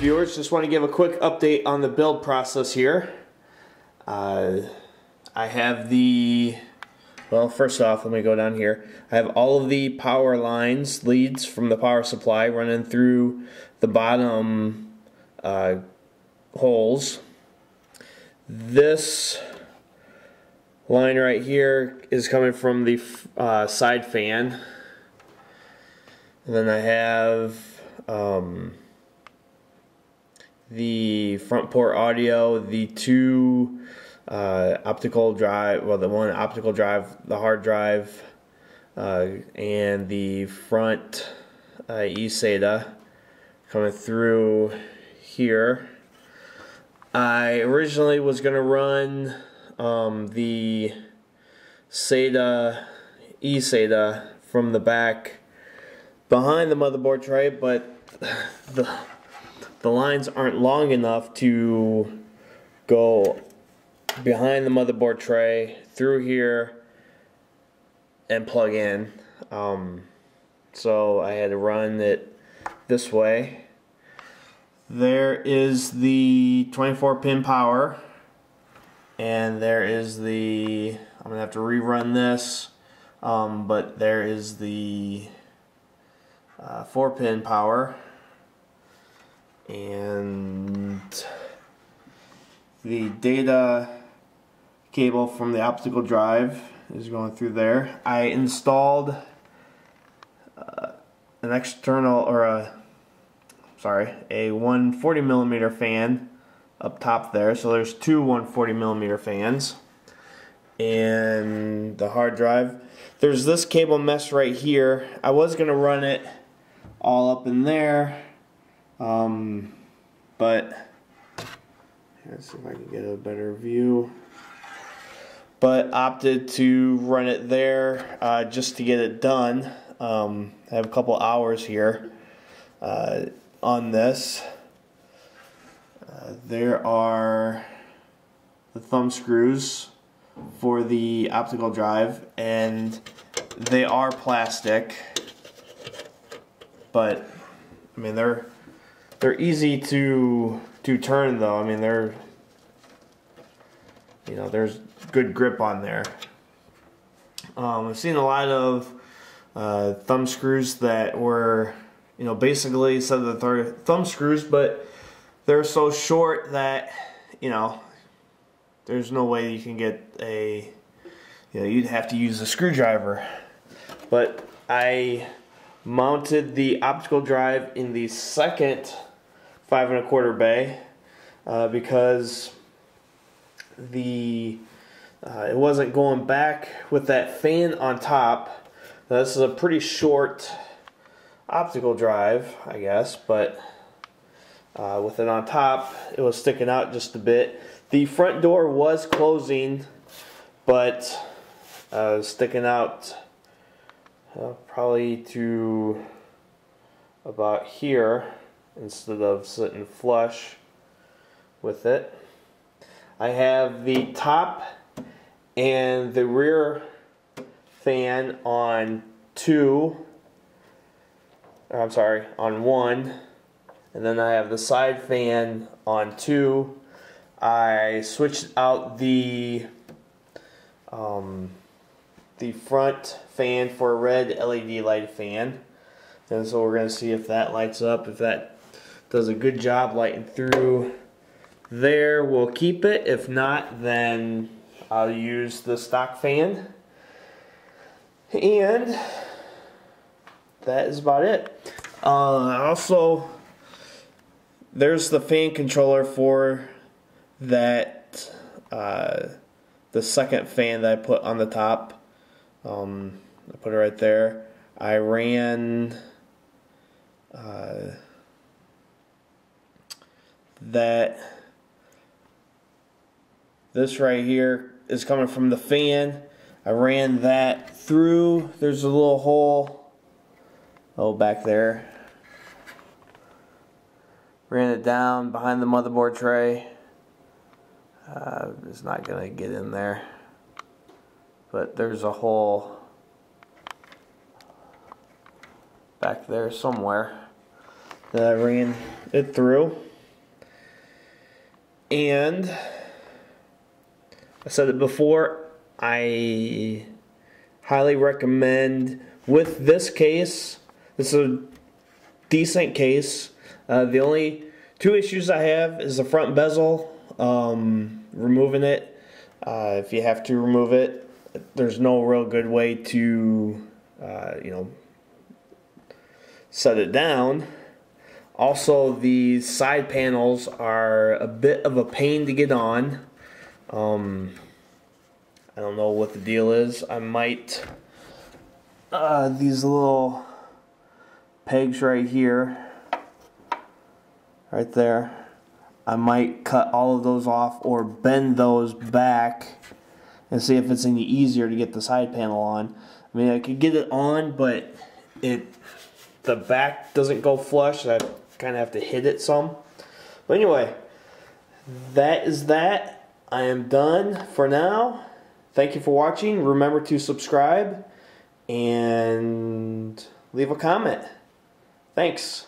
viewers, just want to give a quick update on the build process here. I have well, first off, let me go down here. I have all of the power lines, leads from the power supply running through the bottom holes. This line right here is coming from the side fan. And then I have the front port audio, the two optical drive, well, the one optical drive, the hard drive, and the front eSATA coming through here. I originally was going to run the eSATA from the back behind the motherboard tray, but the lines aren't long enough to go behind the motherboard tray through here and plug in. So I had to run it this way. There is the 24-pin power, and there is the, I'm going to have to rerun this, but there is the 4-pin power, and the data cable from the optical drive is going through there. I installed an external, or a 140mm fan up top there. So there's two 140mm fans. And the hard drive. There's this cable mesh right here. I was going to run it all up in there, but let's see if I can get a better view. But opted to run it there just to get it done. I have a couple hours here on this. There are the thumb screws for the optical drive, and they are plastic, but I mean they're easy to turn though. I mean there's good grip on there. I've seen a lot of thumb screws that were, basically said that they're thumb screws, but they're so short that, there's no way you can get a, you'd have to use a screwdriver. But I mounted the optical drive in the second 5 1/4 bay because it wasn't going back with that fan on top. Now, this is a pretty short optical drive, I guess, but with it on top, it was sticking out just a bit. The front door was closing, but sticking out probably to about here instead of sitting flush with it. I have the top and the rear fan on on one, and then I have the side fan on 2. I switched out the front fan for a red LED light fan, and so we're going to see if that lights up. If that does a good job lighting through there, we'll keep it. If not, then I'll use the stock fan. And that is about it. Also, there's the fan controller for that, the second fan that I put on the top. I put it right there. I ran this right here is coming from the fan. I ran that through. There's a little hole back there. Ran it down behind the motherboard tray. It's not gonna get in there, but there's a hole back there somewhere that I ran it through. And I said it before, I highly recommend with this case. This is a decent case. The only two issues I have is the front bezel, removing it. If you have to remove it, there's no real good way to, set it down. Also, the side panels are a bit of a pain to get on. I don't know what the deal is. I might, these little pegs right here, right there, I might cut all of those off or bend those back and see if it's any easier to get the side panel on. I mean, I could get it on, but the back doesn't go flush. I kind of have to hit it some. But anyway, that is that. I am done for now. Thank you for watching. Remember to subscribe and leave a comment. Thanks.